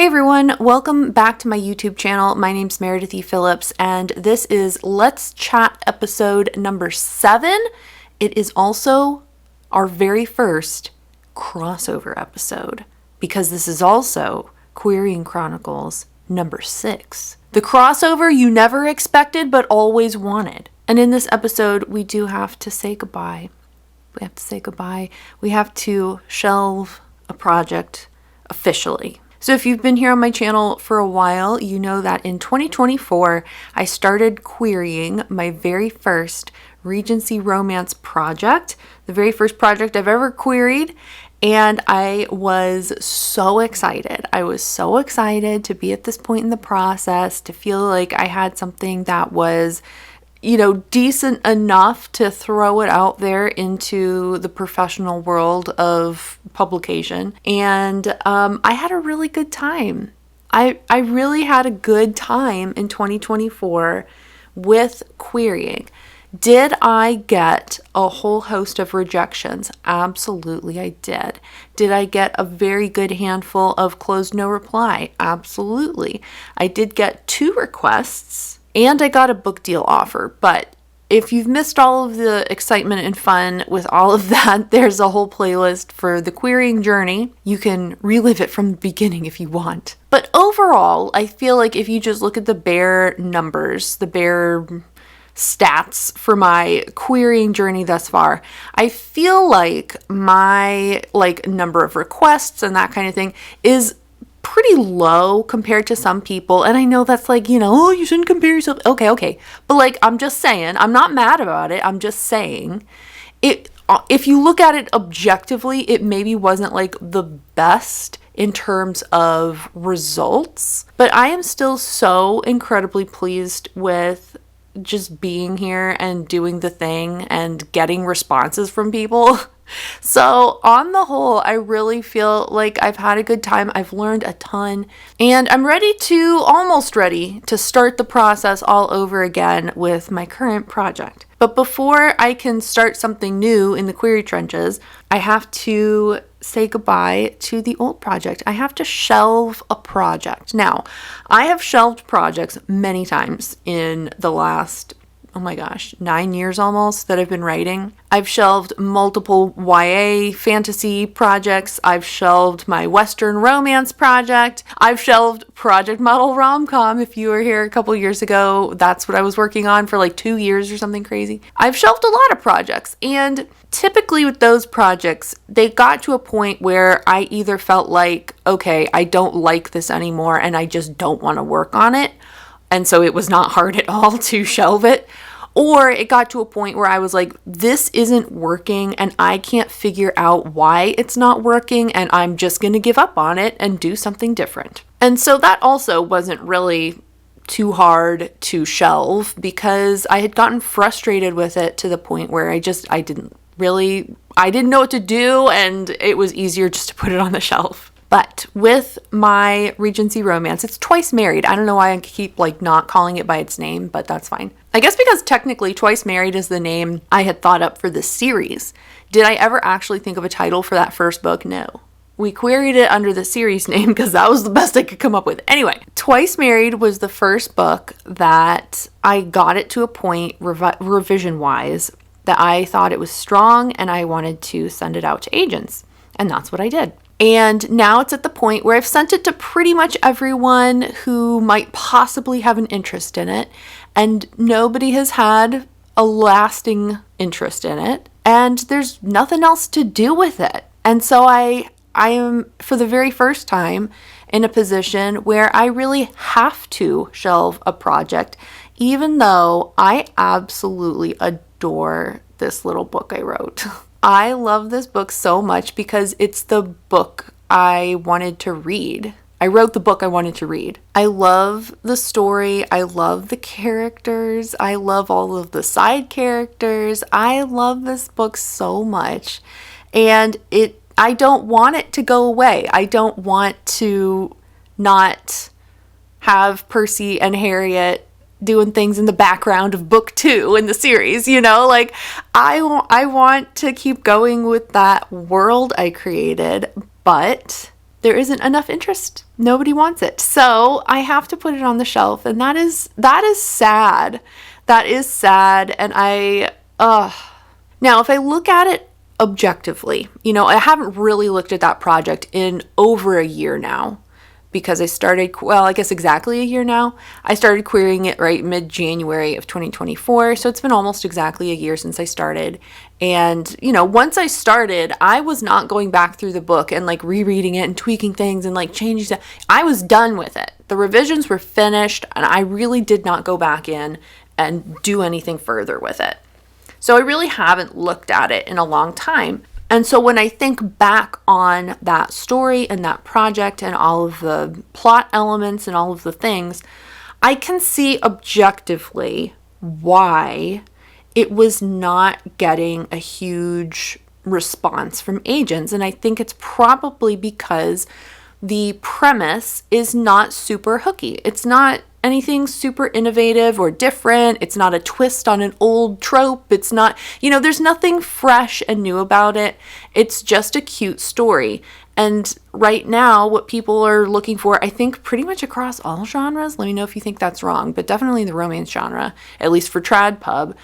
Hey everyone, welcome back to my YouTube channel. My name's Meredith Phillips, and this is Let's Chat episode number 7. It is also our very first crossover episode, because this is also Querying Chronicles number 6. The crossover you never expected but always wanted. And in this episode, we do have to say goodbye. We have to say goodbye. We have to shelve a project officially. So if you've been here on my channel for a while, you know that in 2024, I started querying my very first Regency romance project, the very first project I've ever queried, and I was so excited. I was so excited to be at this point in the process, to feel like I had something that was decent enough to throw it out there into the professional world of publication. And I had a really good time. I really had a good time in 2024 with querying. Did I get a whole host of rejections? Absolutely, I did. Did I get a very good handful of closed no reply? Absolutely. I did get 2 requests. And I got a book deal offer, but if you've missed all of the excitement and fun with all of that, there's a whole playlist for the querying journey. You can relive it from the beginning if you want. But overall, I feel like if you just look at the bare numbers, the bare stats for my querying journey thus far, I feel like my number of requests and that kind of thing is pretty low compared to some people. And I know that's oh, you shouldn't compare yourself. Okay. But I'm just saying, I'm not mad about it. I'm just saying it. If you look at it objectively, it maybe wasn't the best in terms of results, but I am still so incredibly pleased with just being here and doing the thing and getting responses from people. So on the whole, I really feel like I've had a good time. I've learned a ton, and I'm almost ready to start the process all over again with my current project. But before I can start something new in the query trenches, I have to say goodbye to the old project. I have to shelve a project. Now, I have shelved projects many times in the last 9 years almost that I've been writing. I've shelved multiple YA fantasy projects. I've shelved my Western romance project. I've shelved project model rom-com. If you were here a couple years ago, that's what I was working on for 2 years or something crazy. I've shelved a lot of projects, and typically with those projects, they got to a point where I either felt okay, I don't like this anymore and I just don't want to work on it. And so it was not hard at all to shelve it. Or it got to a point where I was this isn't working and I can't figure out why it's not working, and I'm just going to give up on it and do something different. And so that also wasn't really too hard to shelve, because I had gotten frustrated with it to the point where I didn't know what to do, and it was easier just to put it on the shelf. But with my Regency romance, it's Twice Married. I don't know why I keep not calling it by its name, but that's fine. I guess because technically Twice Married is the name I had thought up for this series. Did I ever actually think of a title for that first book? No. We queried it under the series name because that was the best I could come up with. Anyway, Twice Married was the first book that I got it to a point revision-wise that I thought it was strong and I wanted to send it out to agents. And that's what I did. And now it's at the point where I've sent it to pretty much everyone who might possibly have an interest in it, and nobody has had a lasting interest in it, and there's nothing else to do with it. And so I am, for the very first time, in a position where I really have to shelve a project, even though I absolutely adore this little book I wrote. I love this book so much because it's the book I wanted to read. I wrote the book I wanted to read. I love the story. I love the characters. I love all of the side characters. I love this book so much. And I don't want it to go away. I don't want to not have Percy and Harriet doing things in the background of book 2 in the series, I want to keep going with that world I created, but there isn't enough interest. Nobody wants it. So I have to put it on the shelf, and that is sad. That is sad. And now if I look at it objectively, I haven't really looked at that project in over a year now, because I started, I guess exactly a year now. I started querying it right mid-January of 2024. So it's been almost exactly a year since I started. And, once I started, I was not going back through the book and like rereading it and tweaking things and like changing stuff. I was done with it. The revisions were finished, and I really did not go back in and do anything further with it. So I really haven't looked at it in a long time. And so when I think back on that story and that project and all of the plot elements and all of the things, I can see objectively why it was not getting a huge response from agents. And I think it's probably because the premise is not super hooky. It's not anything super innovative or different. It's not a twist on an old trope. It's not, there's nothing fresh and new about it. It's just a cute story. And right now, what people are looking for, I think pretty much across all genres, let me know if you think that's wrong, but definitely the romance genre, at least for trad pub,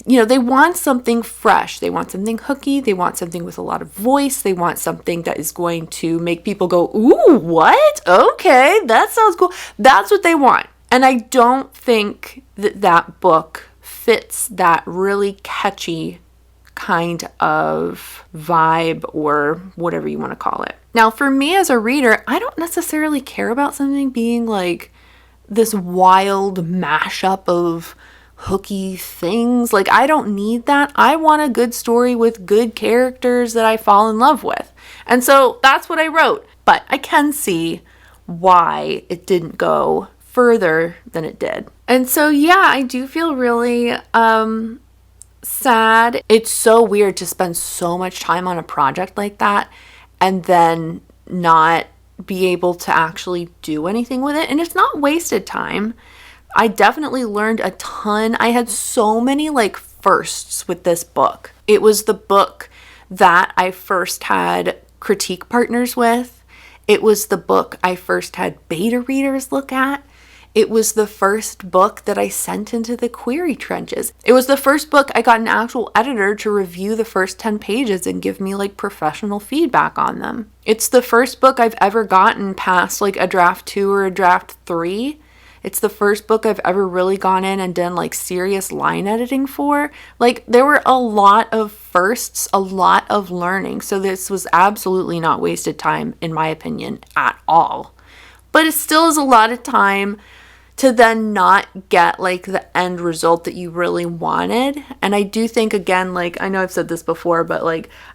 they want something fresh. They want something hooky. They want something with a lot of voice. They want something that is going to make people go, ooh, what? Okay, that sounds cool. That's what they want. And I don't think that book fits that really catchy kind of vibe, or whatever you want to call it. Now, for me as a reader, I don't necessarily care about something being like this wild mashup of hooky things. Like, I don't need that. I want a good story with good characters that I fall in love with. And so that's what I wrote. But I can see why it didn't go further than it did. And so, yeah, I do feel really sad. It's so weird to spend so much time on a project like that and then not be able to actually do anything with it. And it's not wasted time. I definitely learned a ton. I had so many firsts with this book. It was the book that I first had critique partners with. It was the book I first had beta readers look at. It was the first book that I sent into the query trenches. It was the first book I got an actual editor to review the first 10 pages and give me professional feedback on them. It's the first book I've ever gotten past a draft 2 or a draft 3. It's the first book I've ever really gone in and done serious line editing for. There were a lot of firsts, a lot of learning. So this was absolutely not wasted time, in my opinion, at all. But it still is a lot of time to then not get the end result that you really wanted. And I do think, again, I know I've said this before, but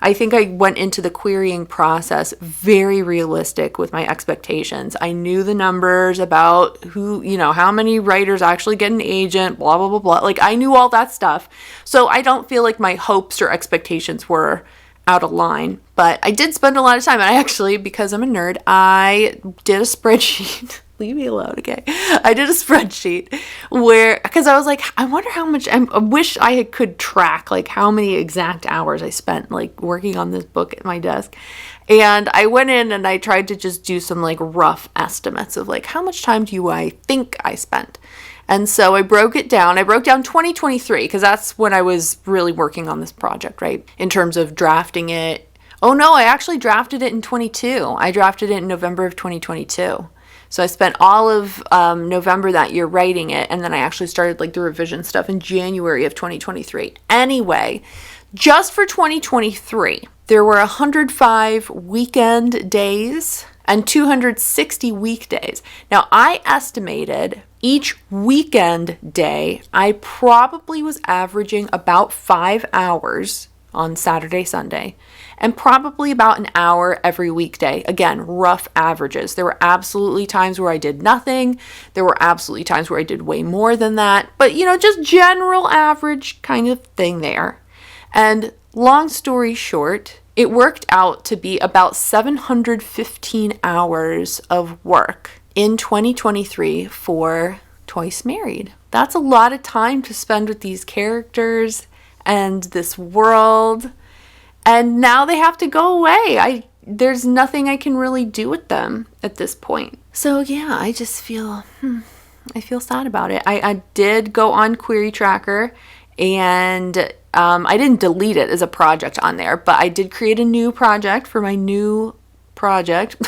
I think I went into the querying process very realistic with my expectations. I knew the numbers about who, how many writers actually get an agent, blah, blah, blah, blah. I knew all that stuff. So I don't feel my hopes or expectations were out of line. But I did spend a lot of time. And I actually, because I'm a nerd, I did a spreadsheet. Leave me alone, okay? I did a spreadsheet because I was I wonder how much, I wish I could track how many exact hours I spent working on this book at my desk. And I went in and I tried to just do some rough estimates of how much time do I think I spent. And so I broke it down. I broke down 2023 because that's when I was really working on this project, right? In terms of drafting it. Oh no, I actually drafted it in 22. I drafted it in November of 2022. So I spent all of November that year writing it, and then I actually started the revision stuff in January of 2023. Anyway, just for 2023, there were 105 weekend days and 260 weekdays. Now, I estimated each weekend day, I probably was averaging about 5 hours on Saturday, Sunday, and probably about an hour every weekday. Again, rough averages. There were absolutely times where I did nothing. There were absolutely times where I did way more than that. But, just general average kind of thing there. And long story short, it worked out to be about 715 hours of work in 2023 for Twice Married. That's a lot of time to spend with these characters and this world. And now they have to go away. there's nothing I can really do with them at this point. So yeah, I just feel, I feel sad about it. I did go on Query Tracker, and I didn't delete it as a project on there, but I did create a new project for my new project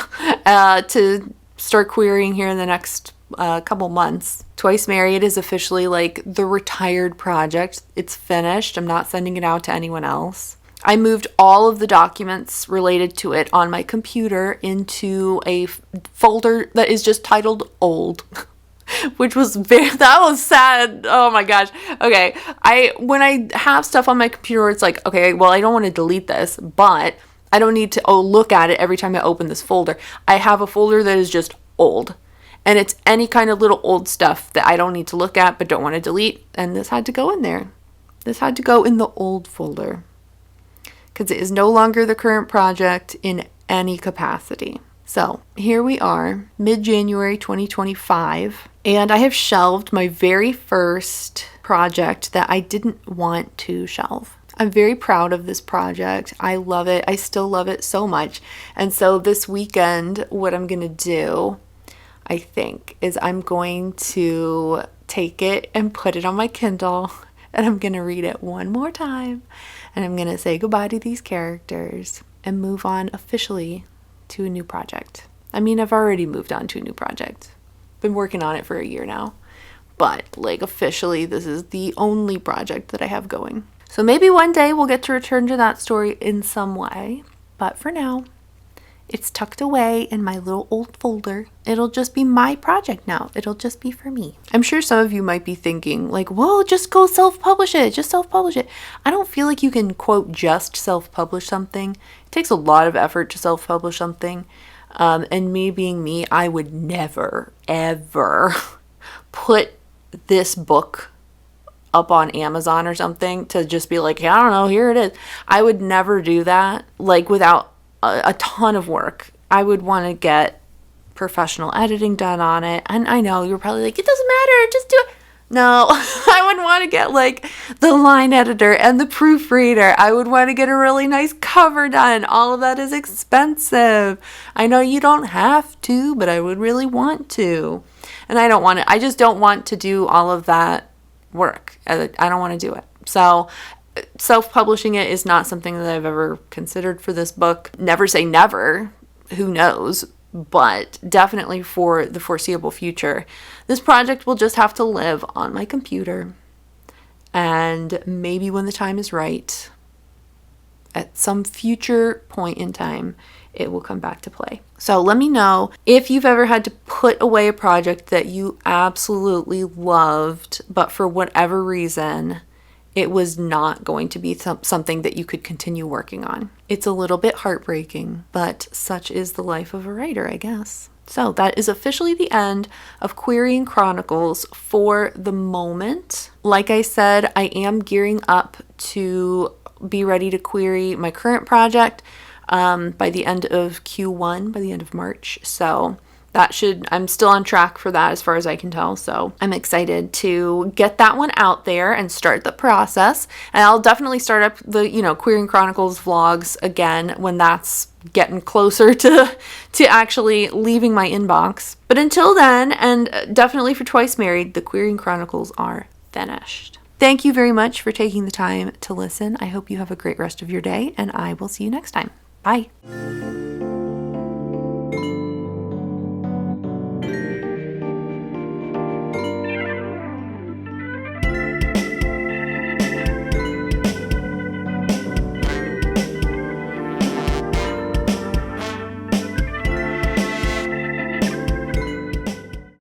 to start querying here in the next couple months. Twice Married is officially like the retired project. It's finished. I'm not sending it out to anyone else. I moved all of the documents related to it on my computer into a folder that is just titled Old. Which was that was sad. Oh my gosh. Okay. When I have stuff on my computer, it's like, okay, well, I don't want to delete this, but I don't need to look at it every time I open this folder. I have a folder that is just old. And it's any kind of little old stuff that I don't need to look at but don't want to delete. And this had to go in there. This had to go in the old folder. Because it is no longer the current project in any capacity. So here we are, mid-January 2025, and I have shelved my very first project that I didn't want to shelve. I'm very proud of this project. I love it. I still love it so much. And so this weekend, what I'm going to do, I think, is I'm going to take it and put it on my Kindle, and I'm going to read it one more time, and I'm going to say goodbye to these characters and move on officially to a new project. I mean, I've already moved on to a new project. Been working on it for a year now. But, like, officially, this is the only project that I have going. So maybe one day we'll get to return to that story in some way. But for now, it's tucked away in my little old folder. It'll just be my project now. It'll just be for me. I'm sure some of you might be thinking, like, well, just go self-publish it. Just self-publish it. I don't feel like you can, quote, just self-publish something. It takes a lot of effort to self-publish something. And me being me, I would never, ever put this book up on Amazon or something to just be like, I don't know, here it is. I would never do that, like, without a ton of work. I would want to get professional editing done on it. And I know you're probably like, it doesn't matter, just do it. No, I would want to get like the line editor and the proofreader. I would want to get a really nice cover done. All of that is expensive. I know you don't have to, but I would really want to. And I just don't want to do all of that work. I don't want to do it. So self-publishing it is not something that I've ever considered for this book. Never say never. Who knows? But definitely for the foreseeable future, this project will just have to live on my computer. And maybe when the time is right, at some future point in time, it will come back to play. So let me know if you've ever had to put away a project that you absolutely loved, but for whatever reason, it was not going to be something that you could continue working on. It's a little bit heartbreaking, but such is the life of a writer, I guess. So that is officially the end of Querying Chronicles for the moment. Like I said, I am gearing up to be ready to query my current project by the end of Q1, by the end of March. So I'm still on track for that as far as I can tell. So I'm excited to get that one out there and start the process. And I'll definitely start up the, Querying Chronicles vlogs again when that's getting closer to actually leaving my inbox. But until then, and definitely for Twice Married, the Querying Chronicles are finished. Thank you very much for taking the time to listen. I hope you have a great rest of your day, and I will see you next time. Bye.